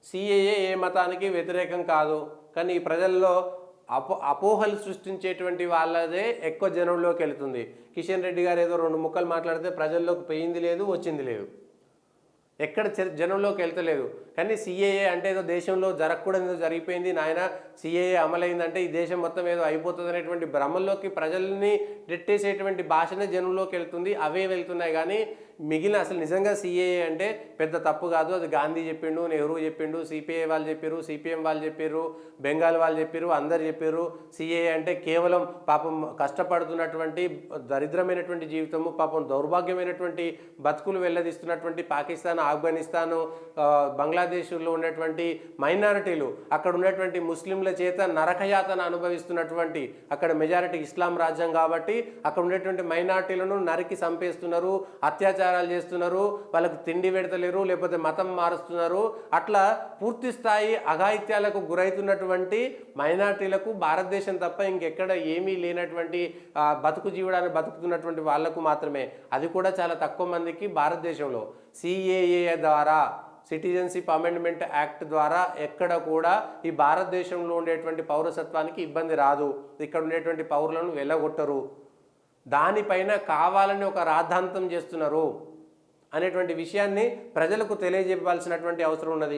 CAA ఏ మతానికి వ్యతిరేకం కాదు, కానీ ఈ ప్రజల్లో అపోహలు సృష్టించేటువంటి వాళ్ళదే ఎక్కువ జనంలోకి వెళుతుంది. కిషన్ రెడ్డి గారు ఏదో 2 ముక్కలు మాట్లాడితే ప్రజల్లోకి పోయింది లేదు, వచ్చింది లేదు, ఎక్కడ జనంలోకి వెళ్తలేదు. కానీ సిఏఏ అంటే ఏదో దేశంలో జరగకూడదు, ఏదో జరిగిపోయింది నాయన, సిఏఏ అమలైందంటే ఈ దేశం మొత్తం ఏదో అయిపోతుంది అనేటువంటి భ్రమల్లోకి ప్రజల్ని నెట్టేసేటువంటి భాషనే జనంలోకి వెళ్తుంది, అవే వెళ్తున్నాయి. కానీ మిగిలిన అసలు నిజంగా సిఏఏ అంటే పెద్ద తప్పు కాదు, అది గాంధీ చెప్పిండు, నెహ్రూ చెప్పిండు, సిపిఐ వాళ్ళు చెప్పారు, సిపిఎం వాళ్ళు చెప్పారు, బెంగాల్ వాళ్ళు చెప్పారు, అందరు చెప్పారు. సిఏఏ అంటే కేవలం పాపం కష్టపడుతున్నటువంటి దరిద్రమైనటువంటి జీవితము, పాపం దౌర్భాగ్యమైనటువంటి బతుకులు వెళ్ళదీస్తున్నటువంటి పాకిస్తాన్, ఆఫ్ఘనిస్తాను, బంగ్లాదేశ్లో ఉన్నటువంటి మైనారిటీలు, అక్కడ ఉన్నటువంటి ముస్లింల చేత నరకయాతన అనుభవిస్తున్నటువంటి, అక్కడ మెజారిటీ ఇస్లాం రాజ్యం కాబట్టి అక్కడ ఉన్నటువంటి మైనారిటీలను నరికి చంపేస్తున్నారు, అత్యాచారాలు చేస్తున్నారు, వాళ్ళకు తిండి పెడతలేరు, లేకపోతే మతం మారుస్తున్నారు. అట్లా పూర్తి స్థాయి అఘాయిత్యాలకు గురవుతున్నటువంటి మైనారిటీలకు భారతదేశం తప్ప ఇంకెక్కడ ఏమీ లేనటువంటి బతుకు జీవడాన్ని బతుకుతున్నటువంటి వాళ్లకు మాత్రమే, అది కూడా చాలా తక్కువ మందికి భారతదేశంలో సిఏఏ ద్వారా, సిటిజన్షిప్ అమెండ్మెంట్ యాక్ట్ ద్వారా ఎక్కడ కూడా ఈ భారతదేశంలో ఉండేటువంటి పౌరసత్వానికి ఇబ్బంది రాదు, ఇక్కడ ఉండేటువంటి పౌరులను వెళ్ళగొట్టరు, దానిపైన కావాలని ఒక రాద్ధాంతం చేస్తున్నారు అనేటువంటి విషయాన్ని ప్రజలకు తెలియజెప్పాల్సినటువంటి అవసరం ఉన్నది.